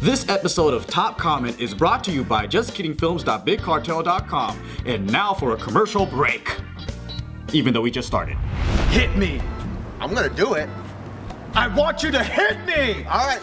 This episode of Top Comment is brought to you by JustKiddingFilms.BigCartel.com. And now for a commercial break. Even though we just started. Hit me! I'm gonna do it. I want you to hit me! Alright.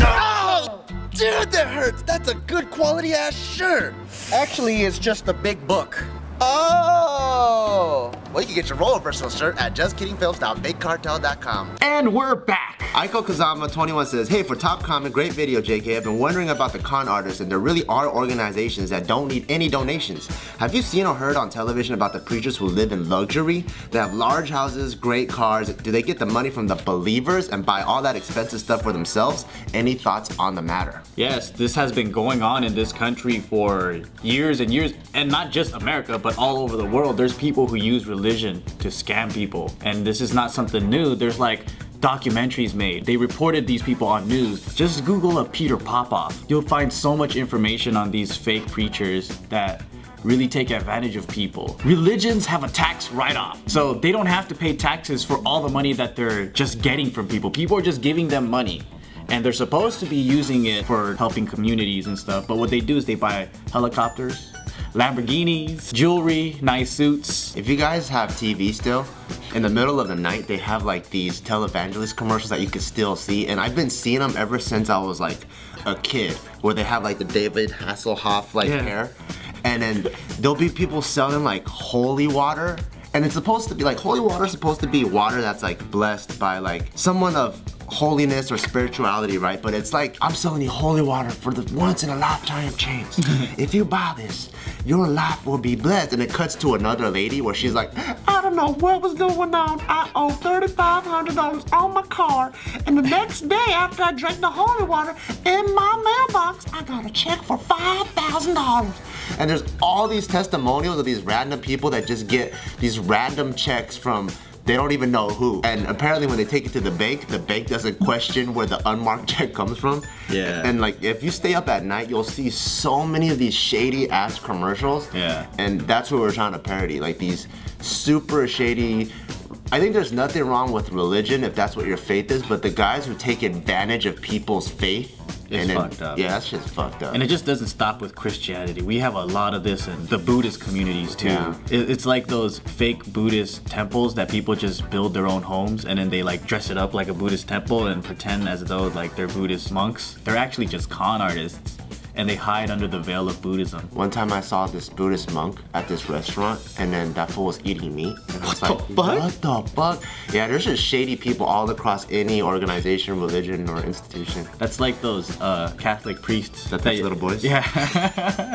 Oh! Dude, that hurts! That's a good quality ass shirt! Actually, it's just a big book. Oh! Well, you can get your roller versatile shirt at JustKiddingFilms.BigCartel.com. And we're back! Aiko Kazama21 says, hey, for Top Comment, great video, JK. I've been wondering about the con artists, and there really are organizations that don't need any donations. Have you seen or heard on television about the preachers who live in luxury? They have large houses, great cars. Do they get the money from the believers and buy all that expensive stuff for themselves? Any thoughts on the matter? Yes, this has been going on in this country for years and years, and not just America, but all over the world. There's people who use religion to scam people, and this is not something new. There's like documentaries made. They reported these people on news. Just Google a Peter Popoff. You'll find so much information on these fake preachers that really take advantage of people. Religions have a tax write-off, so they don't have to pay taxes for all the money that they're just getting from people. People are just giving them money, and they're supposed to be using it for helping communities and stuff, but what they do is they buy helicopters, Lamborghinis, jewelry, nice suits. If you guys have TV still, in the middle of the night, they have like these televangelist commercials that you can still see, and I've been seeing them ever since I was like a kid, where they have like the David Hasselhoff like hair, and then there'll be people selling like holy water, and it's supposed to be like, holy water is supposed to be water that's like blessed by like someone of holiness or spirituality, right? But it's like, I'm selling you holy water for the once in a lifetime chance. If you buy this, your life will be blessed. And it cuts to another lady where she's like, I don't know what was going on. I owe $3,500 on my car. And the next day after I drank the holy water, in my mailbox, I got a check for $5,000. And there's all these testimonials of these random people that just get these random checks from they don't even know who. And apparently when they take it to the bank doesn't question where the unmarked check comes from. Yeah. And like, if you stay up at night, you'll see so many of these shady ass commercials. Yeah. And that's what we're trying to parody, like these super shady. I think there's nothing wrong with religion if that's what your faith is, but the guys who take advantage of people's faith, it's fucked up. Yeah, that shit's fucked up. And it just doesn't stop with Christianity. We have a lot of this in the Buddhist communities too. Yeah. It's like those fake Buddhist temples that people just build their own homes and then they like dress it up like a Buddhist temple and pretend as though like they're Buddhist monks. They're actually just con artists, and they hide under the veil of Buddhism. One time I saw this Buddhist monk at this restaurant, and then that fool was eating meat. And I was What like, the fuck? what the fuck? Yeah, there's just shady people all across any organization, religion, or institution. That's like those Catholic priests. That touch little boys? Yeah,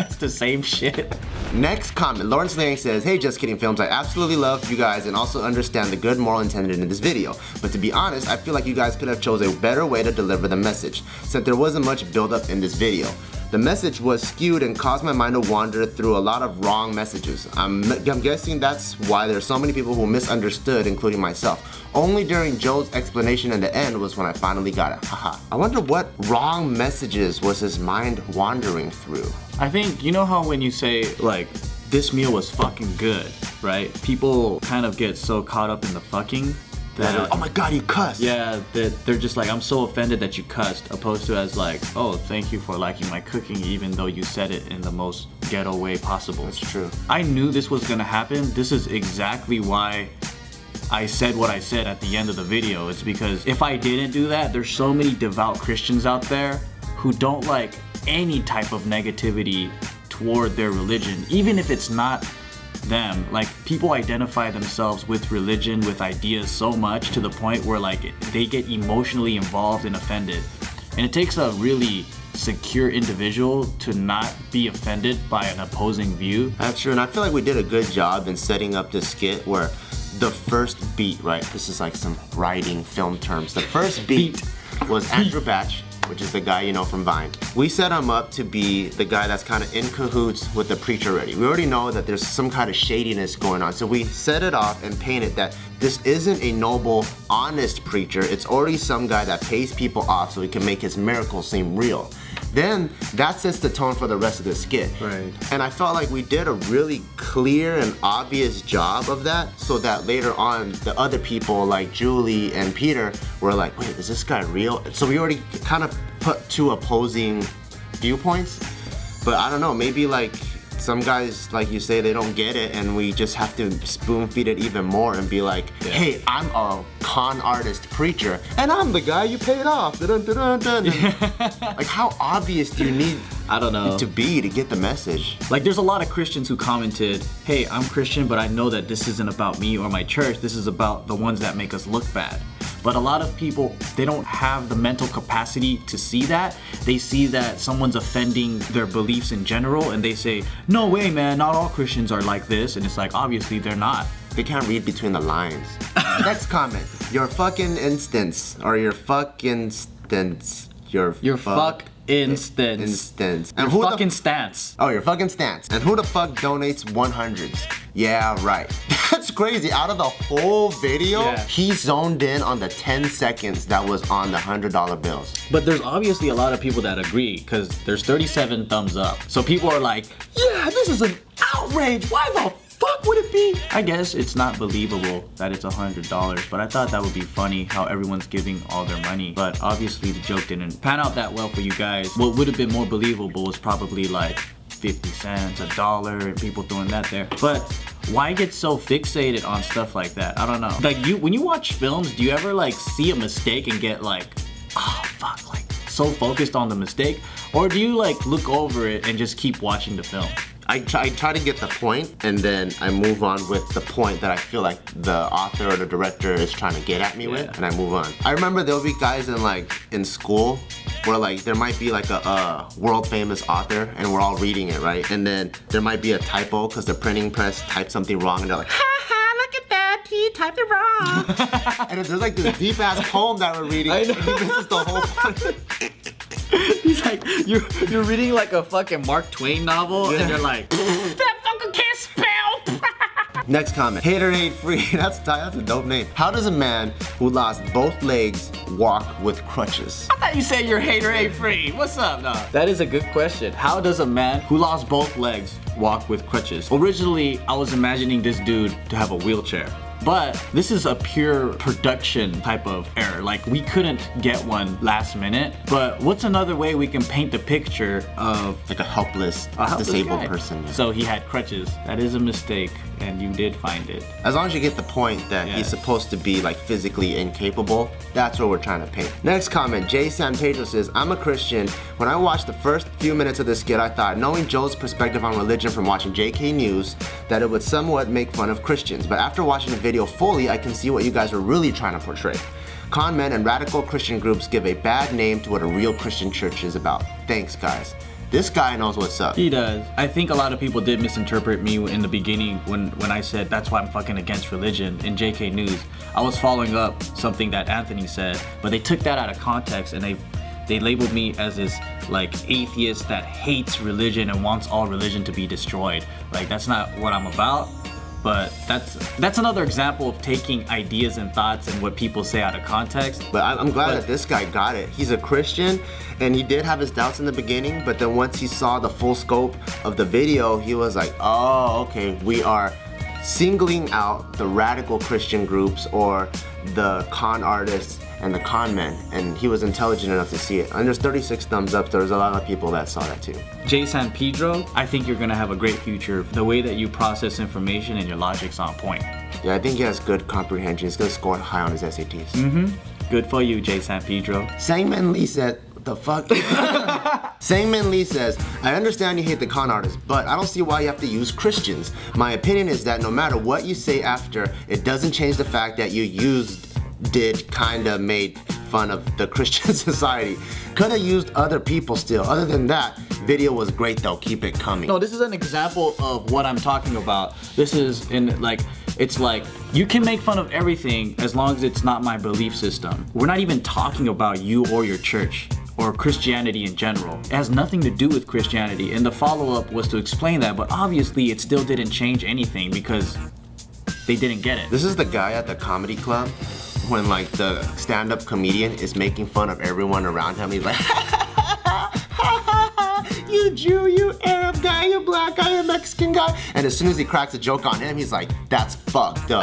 it's the same shit. Next comment, Lawrence Lang says, hey, Just Kidding Films, I absolutely love you guys and also understand the good moral intended in this video. But to be honest, I feel like you guys could have chose a better way to deliver the message, since there wasn't much build up in this video. The message was skewed and caused my mind to wander through a lot of wrong messages. I'm guessing that's why there's so many people who misunderstood, including myself. Only during Joe's explanation in the end was when I finally got it. Haha. I wonder what wrong messages was his mind wandering through. I think, you know how when you say like, this meal was fucking good, right? People kind of get so caught up in the fucking that, oh my god, you cussed. Yeah, they're just like, I'm so offended that you cussed, opposed to as like, oh, thank you for liking my cooking even though you said it in the most ghetto way possible. That's true. I knew this was gonna happen. This is exactly why I said what I said at the end of the video. It's because if I didn't do that, there's so many devout Christians out there who don't like any type of negativity toward their religion, even if it's not them. Like, people identify themselves with religion, with ideas so much to the point where like they get emotionally involved and offended. And it takes a really secure individual to not be offended by an opposing view. That's true, and I feel like we did a good job in setting up this skit where the first beat, right? This is like some writing film terms. The first beat was Andrew Batch, which is the guy you know from Vine. We set him up to be the guy that's kind of in cahoots with the preacher already. We already know that there's some kind of shadiness going on. So we set it off and painted that this isn't a noble, honest preacher. It's already some guy that pays people off so he can make his miracles seem real. then that sets the tone for the rest of the skit. Right. And I felt like we did a really clear and obvious job of that, so that later on the other people like Julie and Peter were like, wait, is this guy real? So we already kind of put two opposing viewpoints. But I don't know, maybe like some guys, like you say, they don't get it, and we just have to spoon feed it even more and be like, hey, I'm a con artist preacher, and I'm the guy you paid off. Dun, dun, dun, dun. Like, how obvious do you need to be to get the message? Like, there's a lot of Christians who commented, hey, I'm Christian, but I know that this isn't about me or my church. This is about the ones that make us look bad. But a lot of people, they don't have the mental capacity to see that. They see that someone's offending their beliefs in general, and they say, no way, man, not all Christians are like this. And it's like, obviously they're not. They can't read between the lines. Next comment. Your fucking instance, or your fucking stance. Your fuck instance. And your who fucking stance. Oh, your fucking stance. And who the fuck donates 100s? Yeah, right. That's crazy. Out of the whole video, he zoned in on the 10 seconds that was on the $100 bills. But there's obviously a lot of people that agree, because there's 37 thumbs up. So people are like, yeah, this is an outrage. Why the fuck would it be? I guess it's not believable that it's $100, but I thought that would be funny how everyone's giving all their money. But obviously the joke didn't pan out that well for you guys. What would have been more believable was probably like 50 cents, $1, and people throwing that there. But why get so fixated on stuff like that? I don't know. Like, when you watch films, do you ever like see a mistake and get like, oh fuck, like so focused on the mistake? Or do you like look over it and just keep watching the film? I try to get the point, and then I move on with the point that I feel like the author or the director is trying to get at me with, and I move on. I remember there'll be guys in school where like there might be like a world famous author and we're all reading it, right? And then there might be a typo because the printing press typed something wrong, and they're like, ha ha, look at that, he typed it wrong. And there's like this deep ass poem that we're reading, and he misses the whole point. He's like, you're reading like a fucking Mark Twain novel, and you're like, that fucker can't spell. Next comment, Haterade Free. That's a dope name. How does a man who lost both legs walk with crutches? I thought you said you're Haterade Free. What's up, no? That is a good question. How does a man who lost both legs walk with crutches? Originally, I was imagining this dude to have a wheelchair. But this is a pure production type of error. Like, we couldn't get one last minute. But what's another way we can paint the picture of like a helpless disabled person? So he had crutches. That is a mistake, and you did find it. As long as you get the point that he's supposed to be like physically incapable, that's what we're trying to paint. Next comment, Jay San Pedro says, I'm a Christian. When I watched the first few minutes of this skit, I thought, knowing Joe's perspective on religion from watching JK News, that it would somewhat make fun of Christians. But after watching the video fully, I can see what you guys are really trying to portray. Con men and radical Christian groups give a bad name to what a real Christian church is about. Thanks, guys. This guy knows what's up. He does. I think a lot of people did misinterpret me in the beginning when I said that's why I'm fucking against religion in JK News. I was following up something that Anthony said, but they took that out of context and they labeled me as this like atheist that hates religion and wants all religion to be destroyed. Like, that's not what I'm about. But that's another example of taking ideas and thoughts and what people say out of context. But I'm glad that this guy got it. He's a Christian, and he did have his doubts in the beginning, but then once he saw the full scope of the video, he was like, oh, okay, we are singling out the radical Christian groups or the con artists and the con men, and he was intelligent enough to see it. And there's 36 thumbs up. There's a lot of people that saw that too. Jay San Pedro, I think you're gonna have a great future. The way that you process information and your logic's on point. Yeah, I think he has good comprehension. He's gonna score high on his SATs. Mm-hmm. Good for you, Jay San Pedro. Sangman Lee said, what the fuck? Sangman Lee says, I understand you hate the con artists, but I don't see why you have to use Christians. My opinion is that no matter what you say after, it doesn't change the fact that you kinda made fun of the Christian society. Could have used other people still. Other than that, video was great though. Keep it coming. No, this is an example of what I'm talking about. This is it's like, you can make fun of everything as long as it's not my belief system. We're not even talking about you or your church or Christianity in general. It has nothing to do with Christianity, and the follow-up was to explain that, but obviously it still didn't change anything because they didn't get it. This is the guy at the comedy club when like the stand-up comedian is making fun of everyone around him. He's like, Jew, you Arab guy, you black guy, you Mexican guy. And as soon as he cracks a joke on him, he's like, that's fucked up.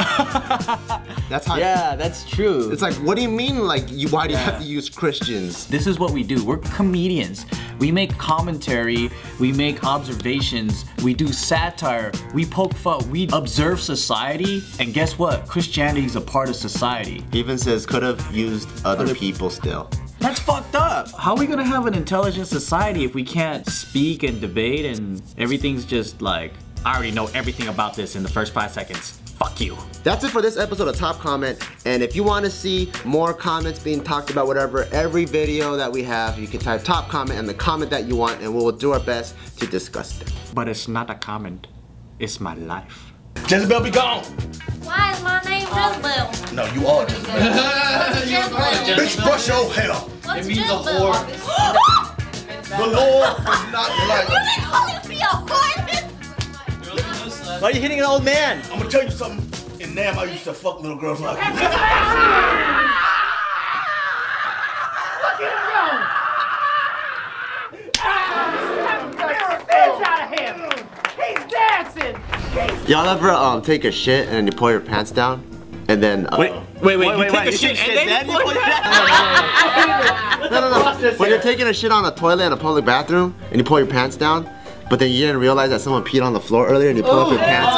That's how. Yeah, that's true. It's like, what do you mean, like, why do you have to use Christians? This is what we do. We're comedians. We make commentary, we make observations, we do satire, we poke fun, we observe society, and guess what? Christianity is a part of society. He even says could have used other people still. That's fucked up. How are we gonna have an intelligent society if we can't speak and debate and everything's just like, I already know everything about this in the first 5 seconds. Fuck you. That's it for this episode of Top Comment. And if you want to see more comments being talked about, whatever, every video that we have, you can type Top Comment and the comment that you want, and we will do our best to discuss it. But it's not a comment, it's my life. Jezebel, be gone! Why is my name Jezebel? No, you are Jezebel. Bitch, brush your hair. What's It means a Jezebel? whore. The Lord was not like. You didn't call me a whore. Why are you hitting an old man? I'm gonna tell you something. In Nam, I used to fuck little girls like you. Look at him go! Fish out of him! He's dancing! Y'all ever take a shit and you pull your pants down? And then Wait, you take a shit and then you pull your pants down? No. When you're taking a shit on the toilet in a public bathroom and you pull your pants down, but then you didn't realize that someone peed on the floor earlier and you pull up your pants